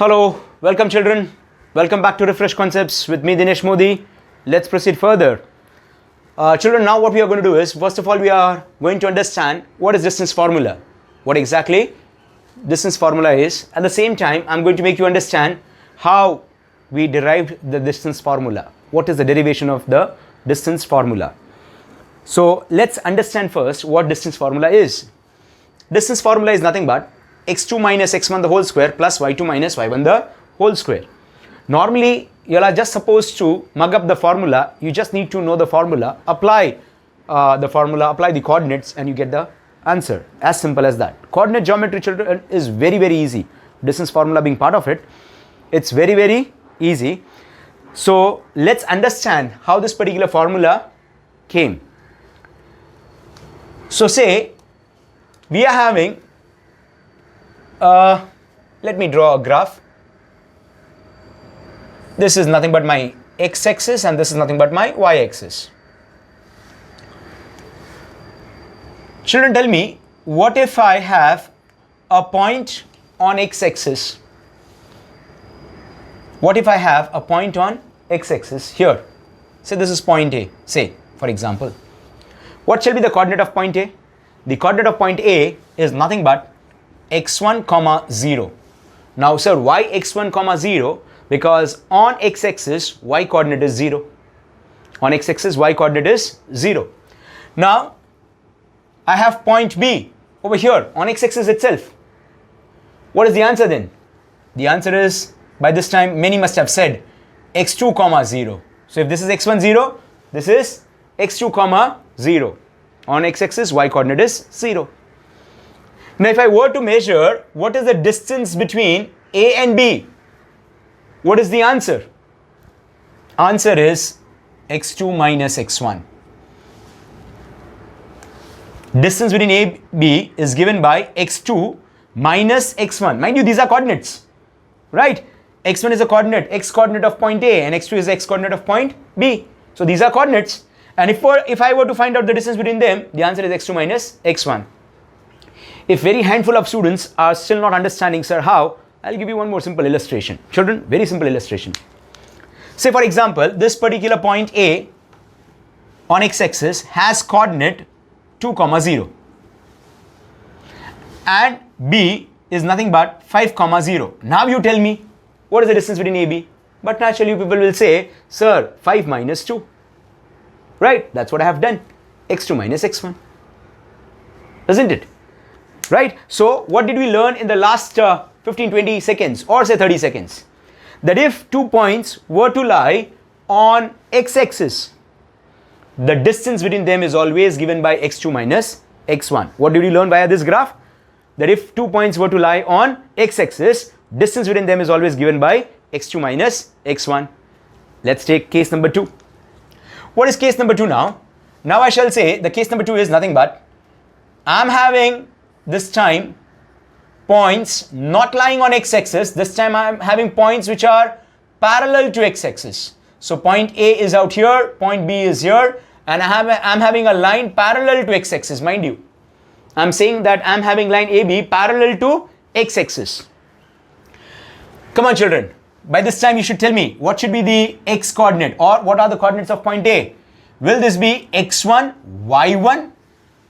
Hello, welcome children. Welcome back to Refresh Concepts with me Dinesh Modi. Let's proceed further. Children, now what we are going to do is, first of all, we are going to understand what is distance formula. What exactly distance formula is. At the same time, I'm going to make you understand how we derived the distance formula. What is the derivation of the distance formula? So let's understand first what distance formula is. Distance formula is nothing but x2 minus x1 the whole square plus y2 minus y1 the whole square. Normally, you are just supposed to mug up the formula. You just need to know the formula, apply the coordinates, and you get the answer. As simple as that. Coordinate geometry, children, is very, very easy. Distance formula being part of it, it's very, very easy. So let's understand how this particular formula came. So say we are having, let me draw a graph. This is nothing but my x-axis and this is nothing but my y-axis. Children, tell me, what if I have a point on x-axis? What if I have a point on x-axis here? Say this is point A, say, for example. What shall be the coordinate of point A? The coordinate of point A is nothing but x1 comma 0. Now sir, why x1 comma 0? Because on x-axis y coordinate is 0. On x-axis y coordinate is 0. Now I have point B over here on x-axis itself. What is the answer then? The answer is, by this time many must have said, x2 comma 0. So if this is x1 0, this is x2 comma 0. On x-axis y coordinate is 0. Now if I were to measure what is the distance between A and B, what is the answer? Answer is x2 minus x1. Distance between A and B is given by x2 minus x1. Mind you, these are coordinates, right? x1 is a coordinate, x coordinate of point A, and x2 is the x coordinate of point B. So these are coordinates. And if I were to find out the distance between them, the answer is x2 minus x1. If very handful of students are still not understanding, sir, how, I'll give you one more simple illustration. Children, very simple illustration. Say for example, this particular point A on x-axis has coordinate 2 comma 0 and B is nothing but 5 comma 0. Now you tell me what is the distance between AB? But naturally people will say, sir, 5 minus 2. Right? That's what I have done. x2 minus x1. Isn't it? Right? So what did we learn in the last 15-20 seconds or say 30 seconds? That if two points were to lie on x-axis, the distance between them is always given by x2 minus x1. What did we learn via this graph? That if two points were to lie on x-axis, distance between them is always given by x2 minus x1. Let's take case number 2. What is case number 2 now? Now I shall say the case number 2 is nothing but I'm having this time points not lying on x-axis. This time I'm having points which are parallel to x-axis. So point A is out here, point B is here, and I'm having a line parallel to x-axis, mind you. I'm saying that I'm having line AB parallel to x-axis. Come on children. By this time you should tell me what should be the x coordinate or what are the coordinates of point A. Will this be x1, y1?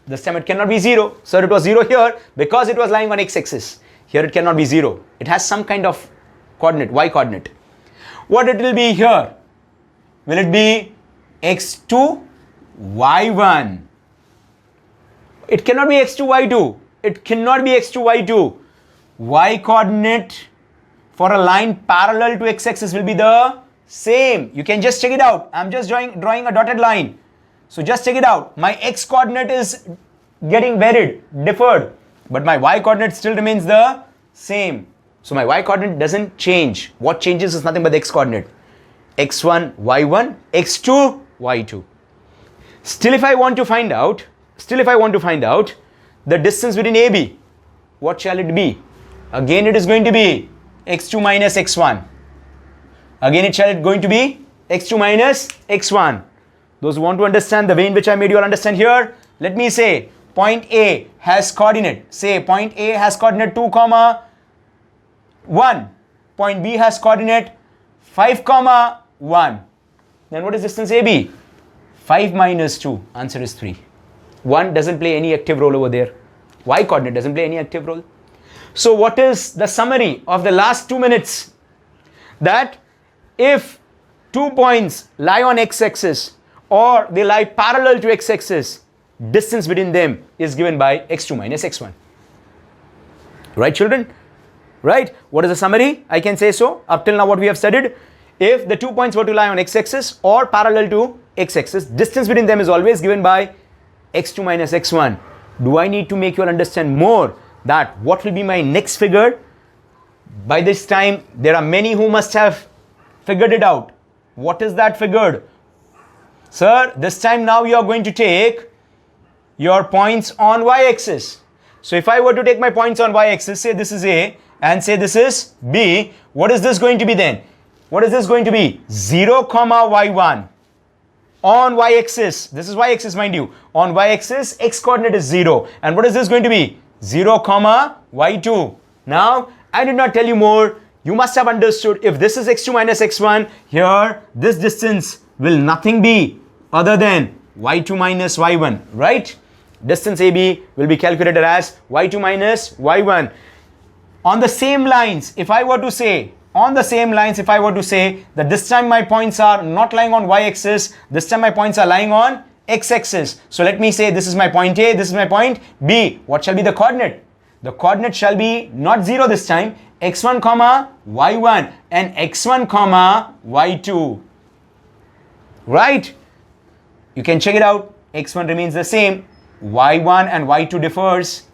This time it cannot be 0. Sir, it was 0 here because it was lying on x-axis. Here it cannot be 0. It has some kind of coordinate, y coordinate. What it will be here? Will it be x2, y1? It cannot be x2, y2. It cannot be x2, y2. Y coordinate for a line parallel to x-axis will be the same. You can just check it out. I'm just drawing a dotted line. So just check it out. My x coordinate is getting varied, differed, but my y coordinate still remains the same. So my y coordinate doesn't change. What changes is nothing but the x coordinate. x1, y1, x2, y2. Still if I want to find out the distance between AB, what shall it be? Again it is going to be x2 minus x1. Again it shall going to be x2 minus x1. Those who want to understand the way in which I made you all understand here, let me say point A has coordinate. Say point A has coordinate 2 comma 1. point B has coordinate 5 comma 1. Then what is distance AB? 5 minus 2. Answer is 3. 1 doesn't play any active role over there. Y coordinate doesn't play any active role. So what is the summary of the last 2 minutes? That if 2 points lie on x-axis or they lie parallel to x-axis, distance between them is given by x2 minus x1. Right, children? Right? What is the summary? I can say so. Up till now what we have studied, if the 2 points were to lie on x-axis or parallel to x-axis, distance between them is always given by x2 minus x1. Do I need to make you all understand more that what will be my next figure? By this time, there are many who must have figured it out. What is that figured? Sir, this time now you are going to take your points on y-axis. So if I were to take my points on y-axis, say this is A and say this is B, what is this going to be then? What is this going to be? 0 comma y1. On y-axis, this is y-axis mind you, on y-axis x coordinate is 0. And what is this going to be? 0 comma y2. Now, I did not tell you more. You must have understood if this is x2 minus x1, here this distance will nothing be other than y2 minus y1, right? Distance AB will be calculated as y2 minus y1. On the same lines, if I were to say, that this time my points are not lying on y-axis, this time my points are lying on x-axis. So let me say this is my point A, this is my point B. What shall be the coordinate? The coordinate shall be not 0 this time, x1 comma y1 and x1 comma y2. Right? You can check it out. x1 remains the same, y1 and y2 differs.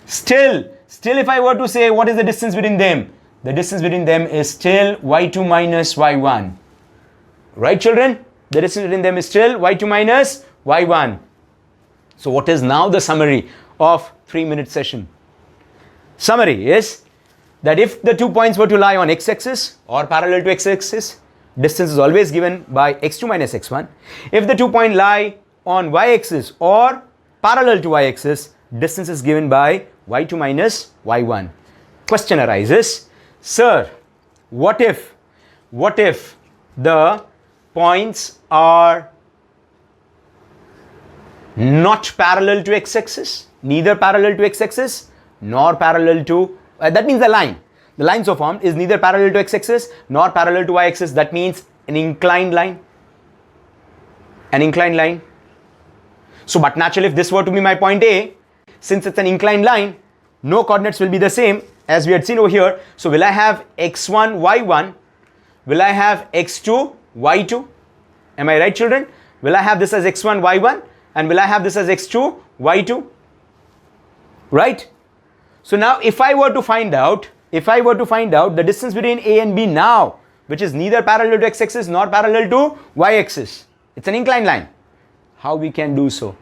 Still if I were to say what is the distance between them, the distance between them is still y2 minus y1. Right, children? The distance between them is still y2 minus y1. So what is now the summary of 3-minute session? Summary is that if the 2 points were to lie on x-axis or parallel to x-axis, distance is always given by x2 minus x1. If the 2 points lie on y-axis or parallel to y-axis, distance is given by y2 minus y1. Question arises, sir, what if the points are not parallel to x-axis, neither parallel to x-axis nor parallel to, that means the line so formed is neither parallel to x-axis nor parallel to y-axis. That means an inclined line. So, but naturally, if this were to be my point A, since it's an inclined line, no coordinates will be the same as we had seen over here. So, will I have x1, y1? Will I have x2, y2? Am I right, children? Will I have this as x1, y1? And will I have this as x2, y2? Right? So now if I were to find out the distance between A and B now, which is neither parallel to x-axis nor parallel to y-axis, it's an inclined line. How we can do so?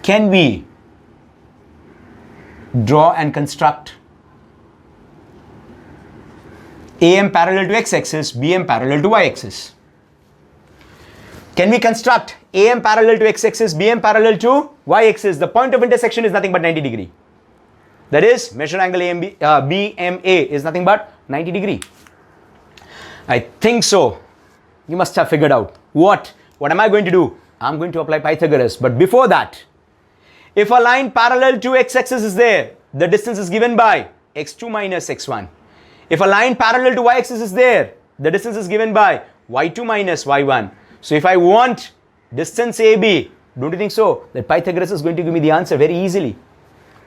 Can we draw and construct AM parallel to x-axis, BM parallel to y-axis? Can we construct AM parallel to x-axis, BM parallel to y-axis? The point of intersection is nothing but 90 degree. That is, measure angle BMA is nothing but 90 degree. I think so. You must have figured out. What am I going to do? I'm going to apply Pythagoras. But before that, if a line parallel to x-axis is there, the distance is given by x2 minus x1. If a line parallel to y-axis is there, the distance is given by y2 minus y1. So if I want distance AB, don't you think so that Pythagoras is going to give me the answer very easily?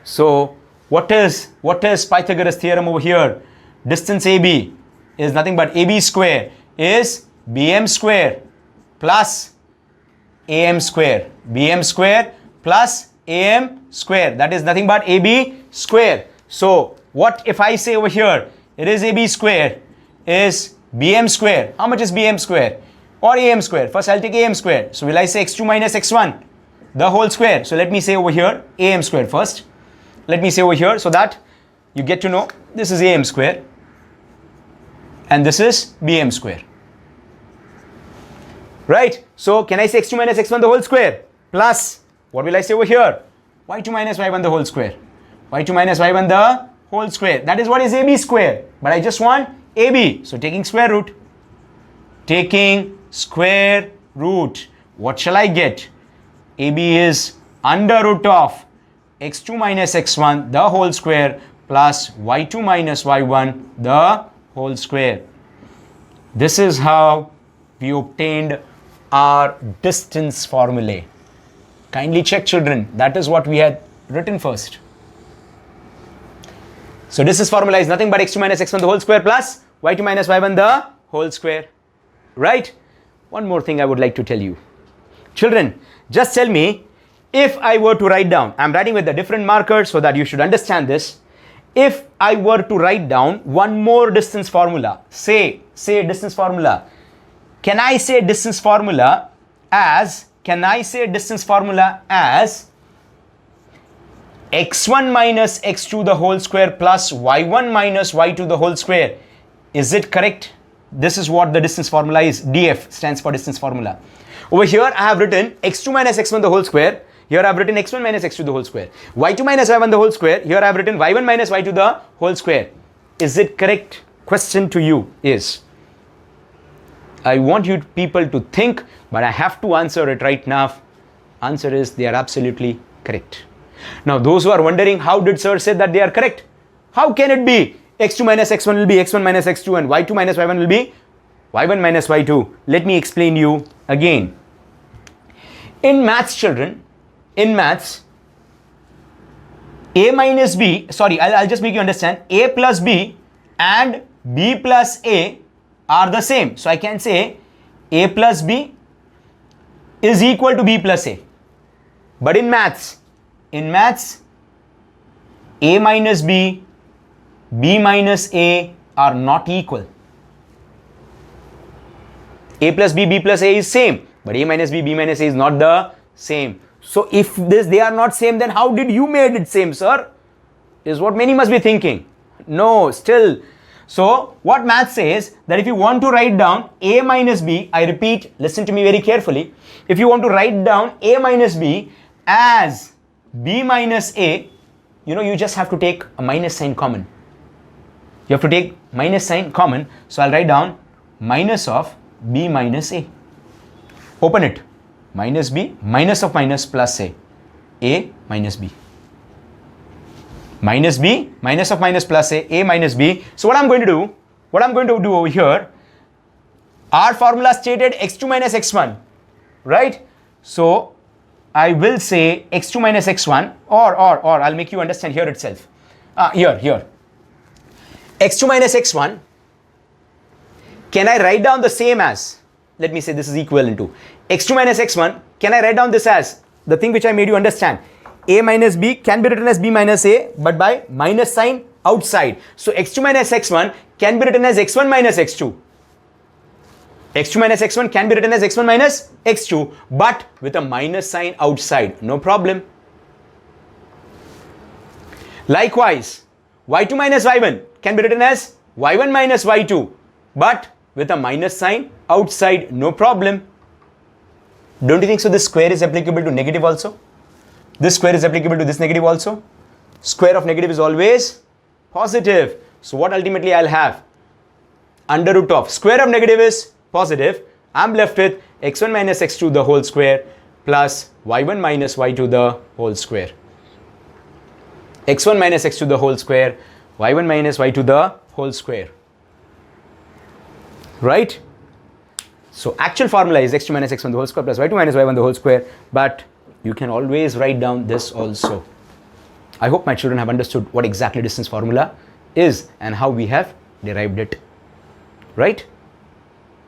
So what is Pythagoras theorem over here? Distance AB is nothing but AB square is BM square plus AM square. BM square plus AM square. That is nothing but AB square. So what if I say over here, it is AB square is BM square. How much is BM square? Or AM square. First I'll take AM square. So will I say x2 minus x1 the whole square? So let me say over here AM square first. Let me say over here so that you get to know this is AM square and this is BM square. Right? So can I say x2 minus x1 the whole square plus what will I say over here? y2 minus y1 the whole square. y2 minus y1 the whole square. That is what is AB square. But I just want AB. So taking square root. Taking square root. What shall I get? AB is under root of x2 minus x1 the whole square plus y2 minus y1 the whole square. This is how we obtained our distance formulae. Kindly check, children. That is what we had written first. So distance formula is nothing but x2 minus x1 the whole square plus y2 minus y1 the whole square. Right? One more thing I would like to tell you. Children, just tell me, if I were to write down, I'm writing with the different markers so that you should understand this. If I were to write down one more distance formula, say distance formula, can I say distance formula as x1 minus x2 the whole square plus y1 minus y2 the whole square? Is it correct? This is what the distance formula is. DF stands for distance formula. Over here I have written x2 minus x1 the whole square. Here I have written x1 minus x2 the whole square. y2 minus y1 the whole square. Here I have written y1 minus y2 the whole square. Is it correct? Question to you is, I want you people to think, but I have to answer it right now. Answer is, they are absolutely correct. Now those who are wondering, how did sir say that they are correct? How can it be x2 minus x1 will be x1 minus x2 and y2 minus y1 will be y1 minus y2? Let me explain you again. In maths, children, in maths, a minus b, sorry, I'll just make you understand, a plus b and b plus a are the same. So I can say a plus b is equal to b plus a. But in maths, a minus b, b minus a are not equal. A plus b, b plus a is same, but a minus b, b minus a is not the same. So if they are not same, then how did you made it same, sir? Is what many must be thinking. No, still. So what math says, that if you want to write down a minus b, I repeat, listen to me very carefully. If you want to write down a minus b as b minus a, you just have to take a minus sign common. You have to take minus sign common. So I'll write down minus of b minus a. Open it. Minus b, minus of minus plus a minus b. Minus b, minus of minus plus a minus b. So what I'm going to do over here, our formula stated x2 minus x1, right? So I will say x2 minus x1 or I'll make you understand here itself. Here. x2 minus x1, can I write down the same as, let me say this is equivalent to x2 minus x1, can I write down this as the thing which I made you understand? A minus b can be written as b minus a, but by minus sign outside. So x2 minus x1 can be written as x1 minus x2. x2 minus x1 can be written as x1 minus x2, but with a minus sign outside. No problem. Likewise, y2 minus y1 can be written as y1 minus y2, but with a minus sign outside. No problem. Don't you think so? This square is applicable to negative also? This square is applicable to this negative also. Square of negative is always positive. So what ultimately I'll have? Under root of square of negative is positive. I'm left with x1 minus x2 the whole square plus y1 minus y2 the whole square. x1 minus x2 the whole square, y1 minus y2 the whole square. Right? So actual formula is x2 minus x1 the whole square plus y2 minus y1 the whole square, but you can always write down this also. I hope my children have understood what exactly distance formula is and how we have derived it. Right?